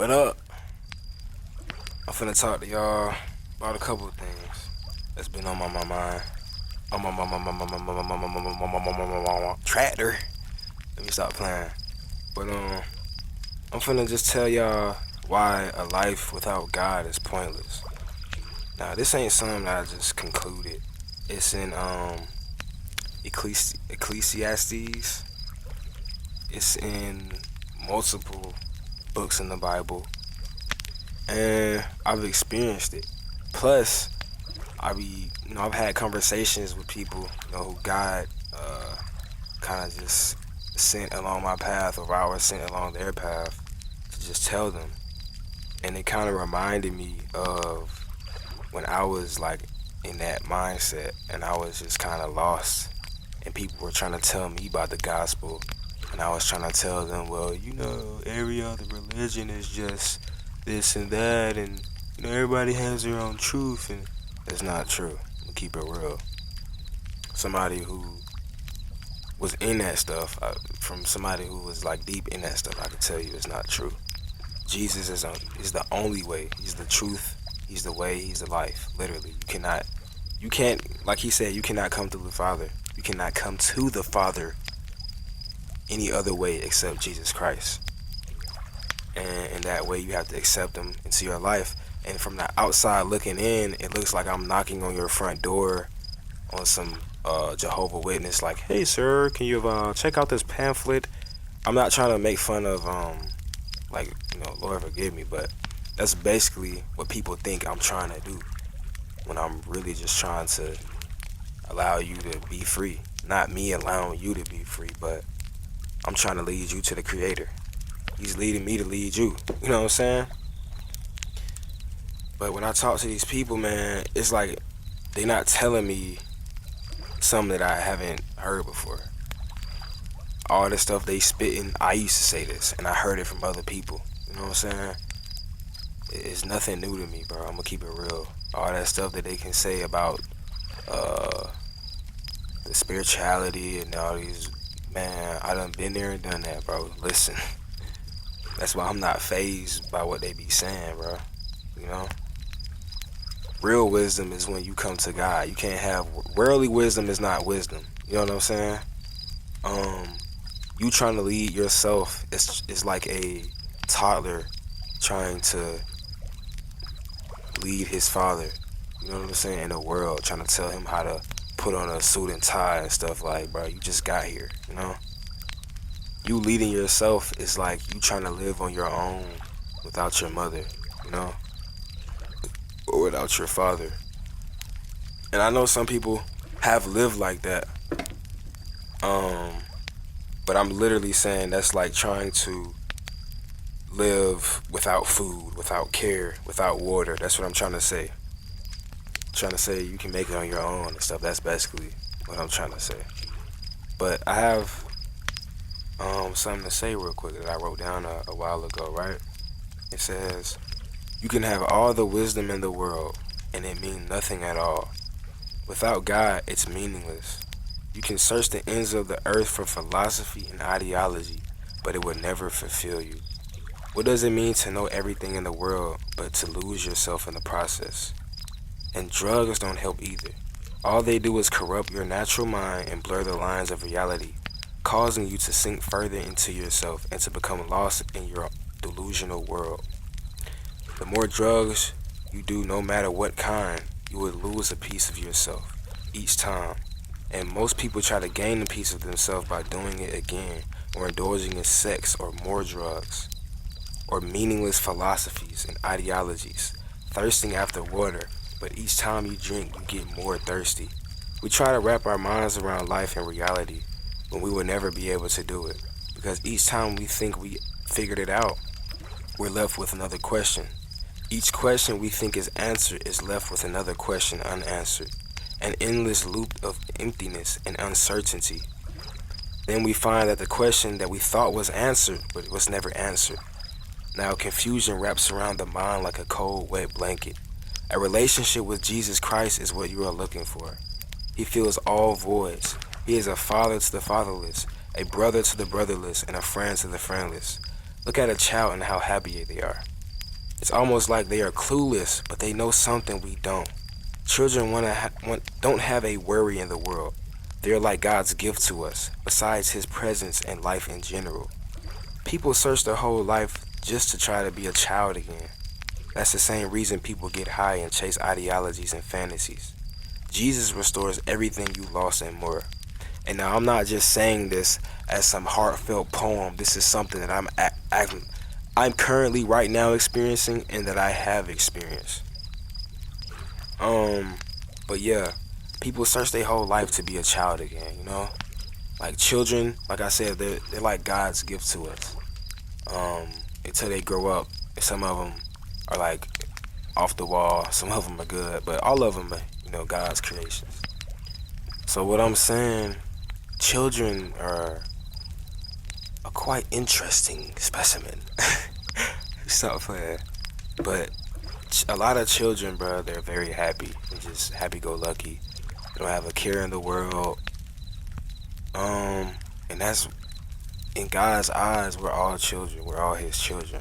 What up? I'm finna talk to y'all about a couple of things that's been on my mind. Tractor. Let me stop playing. But I'm finna just tell y'all why a life without God is pointless. Now, this ain't something that I just concluded. It's in Ecclesiastes. It's in multiple books in the Bible, and I've experienced it. Plus, I've had conversations with people, who God kind of just sent along my path, or I was sent along their path to just tell them, and it kind of reminded me of when I was like in that mindset, and I was just kind of lost, and people were trying to tell me about the gospel, and I was trying to tell them, well, every other religion is just this and that, and everybody has their own truth, and it's not true. I'm gonna keep it real. Somebody who was in that stuff, from somebody who was like deep in that stuff, I can tell you it's not true. Jesus is the only way. He's the truth. He's the way. He's the life. Literally, you can't, like he said, you cannot come to the Father. You cannot come to the Father any other way except Jesus Christ. And in that way, you have to accept him into your life. And from the outside looking in, it looks like I'm knocking on your front door on some Jehovah Witness, like, hey sir, can you check out this pamphlet? I'm not trying to make fun of Lord forgive me, but that's basically what people think I'm trying to do, when I'm really just trying to allow you to be free. Not me allowing you to be free, but I'm trying to lead you to the Creator. He's leading me to lead you. You know what I'm saying? But when I talk to these people, man, it's like they're not telling me something that I haven't heard before. All the stuff they spitting, I used to say this, and I heard it from other people. You know what I'm saying? It's nothing new to me, bro. I'm gonna keep it real. All that stuff that they can say about the spirituality and all these, man, I done been there and done that, bro. Listen, that's why I'm not fazed by what they be saying, bro. Real wisdom is when you come to God. You can't have worldly wisdom is not wisdom. You know what I'm saying? You trying to lead yourself is like a toddler trying to lead his father. You know what I'm saying? In the world, trying to tell him how to put on a suit and tie and stuff. Like, bro, you just got here. You leading yourself is like you trying to live on your own without your mother. Or without your father. And I know some people have lived like that. But I'm literally saying that's like trying to live without food, without care, without water. That's what I'm trying to say. Trying to say you can make it on your own and stuff. That's basically what I'm trying to say. But I have something to say real quick that I wrote down a while ago, right? It says, you can have all the wisdom in the world, and it means nothing at all. Without God, it's meaningless. You can search the ends of the earth for philosophy and ideology, but it will never fulfill you. What does it mean to know everything in the world, but to lose yourself in the process? And drugs don't help either. All they do is corrupt your natural mind and blur the lines of reality, causing you to sink further into yourself and to become lost in your delusional world. The more drugs you do, no matter what kind, you would lose a piece of yourself each time. And most people try to gain a piece of themselves by doing it again, or indulging in sex or more drugs, or meaningless philosophies and ideologies, thirsting after water, but each time you drink, you get more thirsty. We try to wrap our minds around life and reality when we will never be able to do it, because each time we think we figured it out, we're left with another question. Each question we think is answered is left with another question unanswered, an endless loop of emptiness and uncertainty. Then we find that the question that we thought was answered, but was never answered. Now confusion wraps around the mind like a cold, wet blanket. A relationship with Jesus Christ is what you are looking for. He fills all voids. He is a father to the fatherless, a brother to the brotherless, and a friend to the friendless. Look at a child and how happy they are. It's almost like they are clueless, but they know something we don't. Children don't have a worry in the world. They're like God's gift to us, besides His presence and life in general. People search their whole life just to try to be a child again. That's the same reason people get high and chase ideologies and fantasies. Jesus restores everything you lost and more. And now I'm not just saying this as some heartfelt poem. This is something that I'm currently right now experiencing and that I have experienced. Um, but yeah, people search their whole life to be a child again, you know? Like children, like I said, they're like God's gift to us. Um, until they grow up, and some of them are like off the wall, some of them are good, but all of them are, God's creations. So what I'm saying, children are a quite interesting specimen. Stop playing. But a lot of children, bro, they're very happy. They're just happy-go-lucky. They don't have a care in the world. And that's, in God's eyes, we're all children. We're all His children.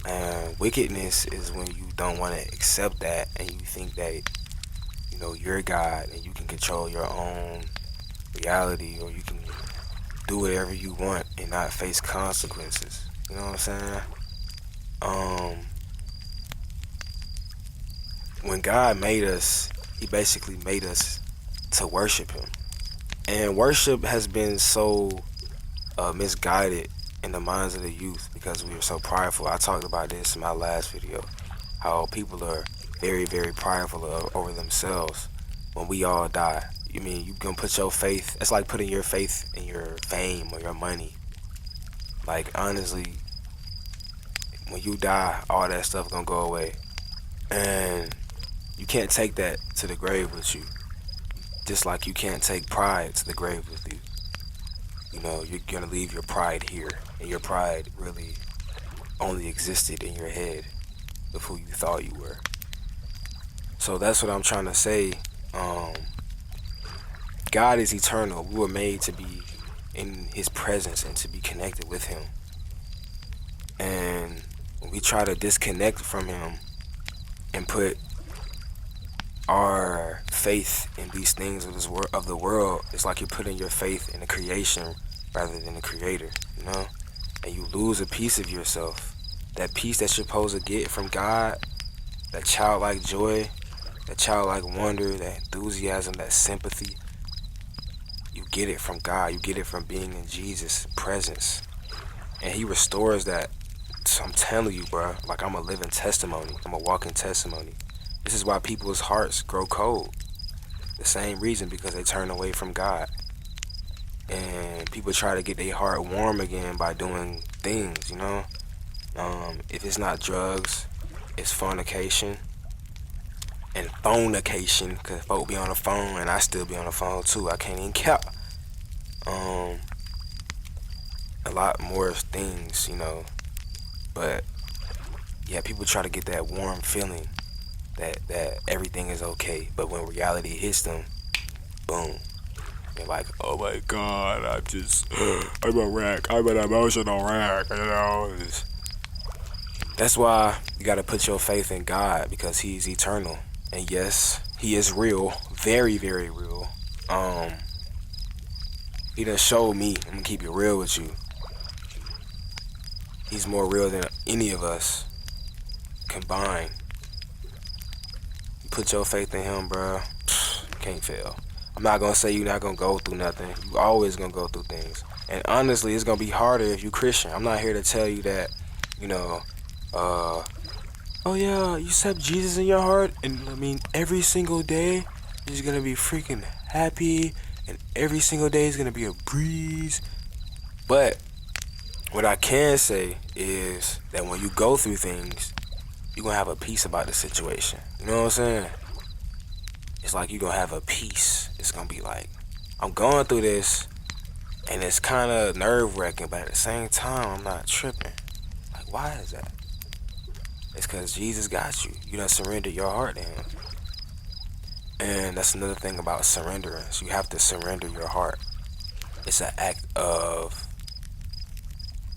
And wickedness is when you don't want to accept that and you think that, you're God and you can control your own reality, or you can do whatever you want and not face consequences. You know what I'm saying? When God made us, He basically made us to worship Him. And worship has been so misguided in the minds of the youth because we are so prideful. I talked about this in my last video, how people are very, very prideful over themselves when we all die. You mean you can put your faith, it's like putting your faith in your fame or your money. Like, honestly, when you die, all that stuff gonna go away. And you can't take that to the grave with you. Just like you can't take pride to the grave with you. You're gonna leave your pride here. And your pride really only existed in your head of who you thought you were. So that's what I'm trying to say. God is eternal. We were made to be in His presence and to be connected with Him. And when we try to disconnect from Him and put our faith in these things of the world, it's like you're putting your faith in the creation rather than the Creator, And you lose a piece of yourself. That peace that you're supposed to get from God, that childlike joy, that childlike wonder, that enthusiasm, that sympathy, you get it from God. You get it from being in Jesus' presence. And He restores that. So I'm telling you, bro, like I'm a living testimony. I'm a walking testimony. This is why people's hearts grow cold. The same reason, because they turn away from God. And people try to get their heart warm again by doing things, If it's not drugs, it's fornication and phonication, because folk be on the phone and I still be on the phone too. I can't even count. A lot more things, But yeah, people try to get that warm feeling that everything is okay. But when reality hits them, boom. They're like, oh my God, I'm a wreck. I'm an emotional wreck, That's why you gotta put your faith in God, because He's eternal. And yes, He is real. Very, very real. He done showed me, I'm gonna keep it real with you. He's more real than any of us combined. You put your faith in Him, bro, can't fail. I'm not gonna say you're not gonna go through nothing. You always gonna go through things. And honestly, it's gonna be harder if you Christian. I'm not here to tell you that, oh yeah, you accept Jesus in your heart, and every single day you're just gonna be freaking happy, and every single day is gonna be a breeze. But what I can say is that when you go through things, you're gonna have a peace about the situation. You know what I'm saying? It's like you're gonna have a peace. It's gonna be like, I'm going through this, and it's kind of nerve-wracking, but at the same time, I'm not tripping. Like, why is that? It's because Jesus got you. You done surrendered your heart to Him. And that's another thing about surrenderance. You have to surrender your heart. It's an act of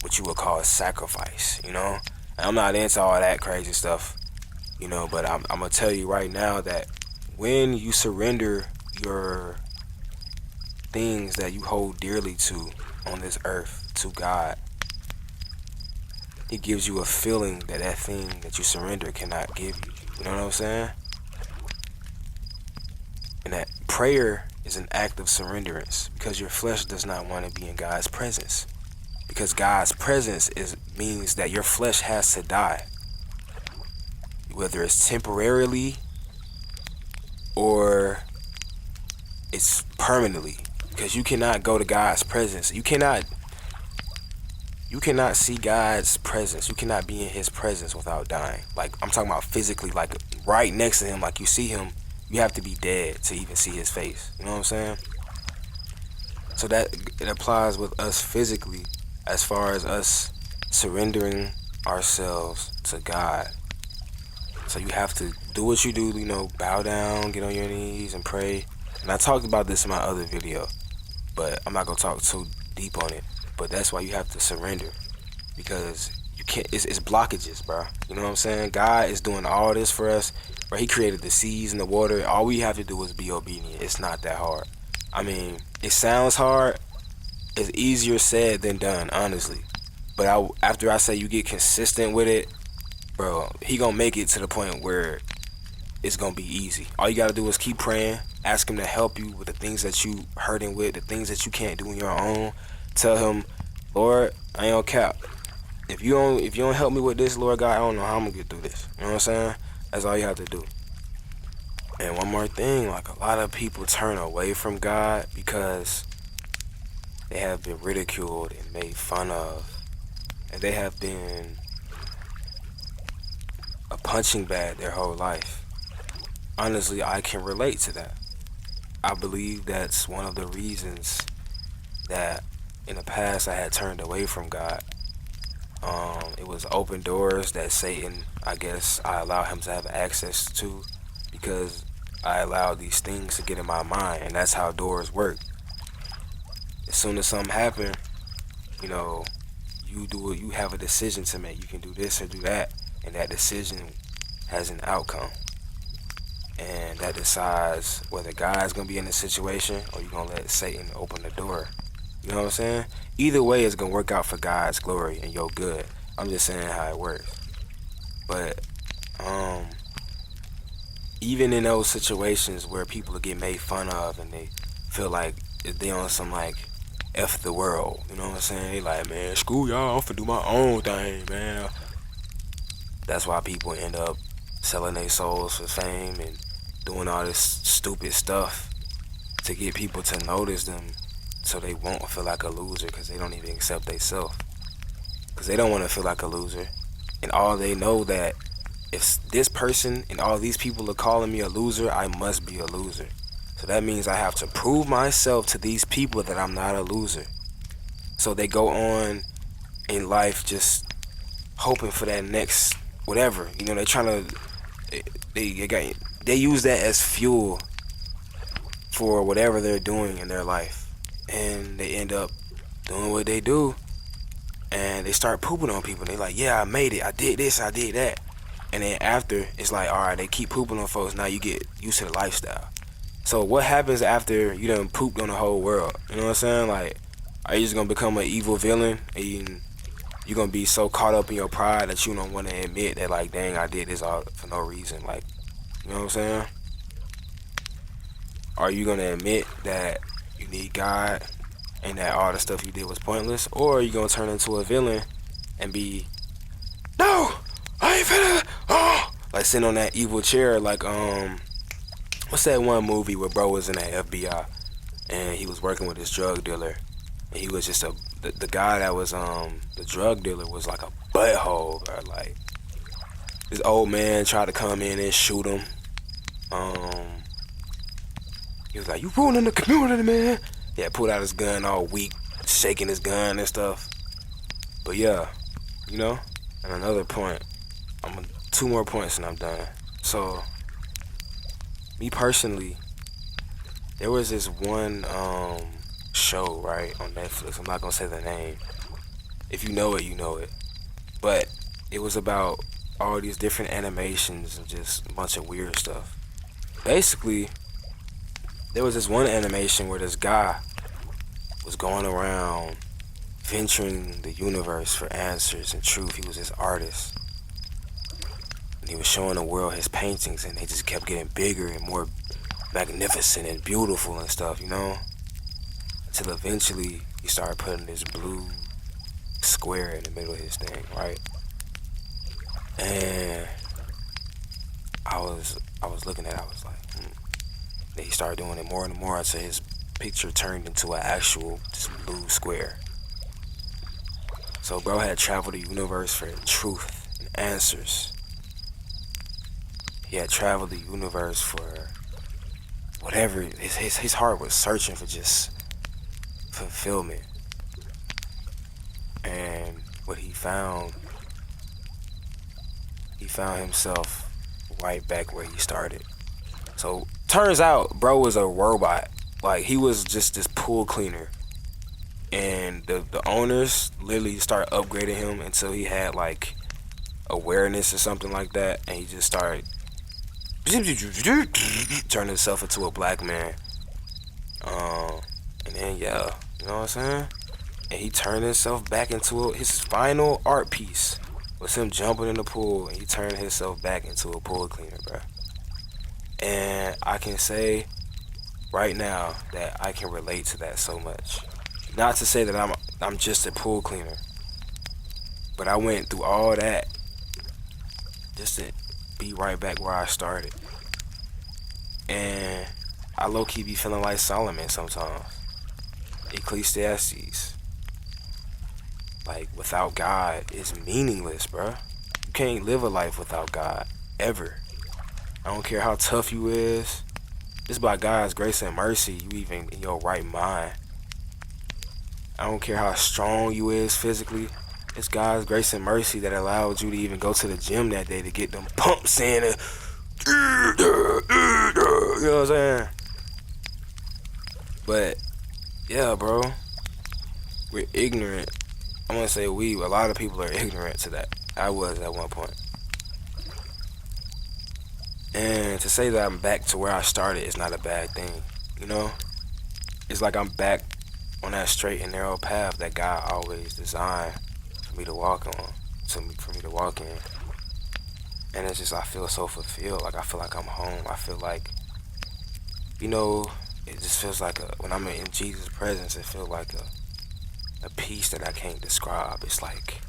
what you would call a sacrifice, I'm not into all that crazy stuff, but I'm gonna tell you right now that when you surrender your things that you hold dearly to on this earth to God, He gives you a feeling that that thing that you surrender cannot give you. You know what I'm saying? And that prayer is an act of surrenderance because your flesh does not want to be in God's presence. Because God's presence means that your flesh has to die, whether it's temporarily or it's permanently. Because you cannot go to God's presence. You cannot see God's presence. You cannot be in His presence without dying. Like, I'm talking about physically, like right next to Him, like you see Him, you have to be dead to even see His face. You know what I'm saying? So that it applies with us physically as far as us surrendering ourselves to God. So you have to do what you do, bow down, get on your knees and pray. And I talked about this in my other video, but I'm not gonna talk too deep on it. But that's why you have to surrender, because you can't. It's blockages, bro. You know what I'm saying? God is doing all this for us, bro. He created the seas and the water. All we have to do is be obedient. It's not that hard. I mean, it sounds hard. It's easier said than done, honestly. But after I say you get consistent with it, bro, He gonna make it to the point where it's gonna be easy. All you gotta do is keep praying, ask Him to help you with the things that you hurting with, the things that you can't do on your own. Tell Him, Lord, I ain't gonna cap. If you don't help me with this, Lord God, I don't know how I'm gonna get through this. You know what I'm saying? That's all you have to do. And one more thing, like, a lot of people turn away from God because they have been ridiculed and made fun of, and they have been a punching bag their whole life. Honestly, I can relate to that. I believe that's one of the reasons that in the past I had turned away from God. It was open doors that Satan, I guess, I allowed him to have access to, because I allowed these things to get in my mind, and that's how doors work. As soon as something happens, you have a decision to make. You can do this or do that, and that decision has an outcome. And that decides whether God's gonna be in the situation or you're gonna let Satan open the door. You know what I'm saying? Either way, it's gonna work out for God's glory and your good. I'm just saying how it works. But even in those situations where people get made fun of and they feel like they on some like F the world, you know what I'm saying? They like, man, screw y'all, I'm finna do my own thing, man. That's why people end up selling their souls for fame and doing all this stupid stuff to get people to notice them, so they won't feel like a loser, because they don't even accept themselves. Because they don't want to feel like a loser. And all they know that if this person and all these people are calling me a loser, I must be a loser. So that means I have to prove myself to these people that I'm not a loser. So they go on in life just hoping for that next whatever. They're trying to, they use that as fuel for whatever they're doing in their life. And they end up doing what they do, and they start pooping on people. They like, yeah, I made it, I did this, I did that. And then after, it's like, all right, they keep pooping on folks. Now you get used to the lifestyle. So what happens after you done pooped on the whole world? You know what I'm saying? Like, are you just gonna become an evil villain, and you're gonna be so caught up in your pride that you don't want to admit that, like, dang, I did this all for no reason? Like, you know what I'm saying? Are you gonna admit that you need God and that all the stuff you did was pointless? Or are you gonna turn into a villain and be, no, I ain't finna, like sitting on that evil chair, like, what's that one movie where bro was in the FBI and he was working with this drug dealer, and he was just the guy that was the drug dealer was like a butthole, or like this old man tried to come in and shoot him. He was like, you ruining the community, man. Yeah, pulled out his gun all weak, shaking his gun and stuff. But yeah, and another point, 2 more points and I'm done. So, me personally, there was this one show, right, on Netflix. I'm not gonna say the name. If you know it, you know it. But it was about all these different animations and just a bunch of weird stuff. Basically, there was this one animation where this guy was going around venturing the universe for answers and truth. He was this artist. And he was showing the world his paintings, and they just kept getting bigger and more magnificent and beautiful and stuff, you know? Until eventually he started putting this blue square in the middle of his thing, right? And I was looking at it, I was like, Then he started doing it more and more until his picture turned into an actual just blue square. So bro had traveled the universe for truth and answers. He had traveled the universe for whatever. His heart was searching for just fulfillment. And what he found himself right back where he started. So turns out bro was a robot. Like he was just this pool cleaner. And the owners literally started upgrading him until he had like awareness or something like that, and he just started turning himself into a black man. And then yeah, you know what I'm saying? And he turned himself back into his final art piece was him jumping in the pool, and he turned himself back into a pool cleaner, bro. And I can say right now that I can relate to that so much. Not to say that I'm just a pool cleaner, but I went through all that just to be right back where I started. And I low-key be feeling like Solomon sometimes. Ecclesiastes. Like, without God is meaningless, bruh. You can't live a life without God, ever. I don't care how tough you is. It's by God's grace and mercy you even in your right mind. I don't care how strong you is physically. It's God's grace and mercy that allowed you to even go to the gym that day to get them pumps in. You know what I'm saying? But, yeah, bro. We're ignorant. I'm gonna say a lot of people are ignorant to that. I was at one point. And to say that I'm back to where I started is not a bad thing, you know? It's like I'm back on that straight and narrow path that God always designed for me to walk on, for me to walk in. And it's just, I feel so fulfilled. Like, I feel like I'm home. I feel like, you know, it just feels like when I'm in Jesus' presence, it feels like a peace that I can't describe. It's like,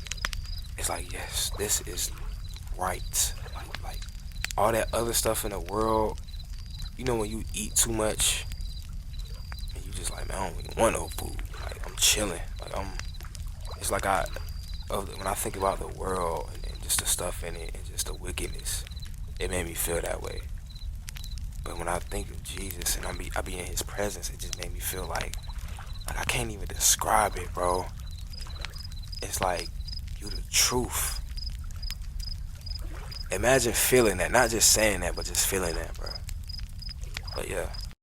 yes, this is right. Like all that other stuff in the world, you know, when you eat too much, and you just like, man, I don't even want no food. Like, I'm chilling. Like, it's like when I think about the world and just the stuff in it and just the wickedness, it made me feel that way. But when I think of Jesus and I be in his presence, it just made me feel like I can't even describe it, bro. It's like, you the truth. Imagine feeling that, not just saying that, but just feeling that, bro. But yeah.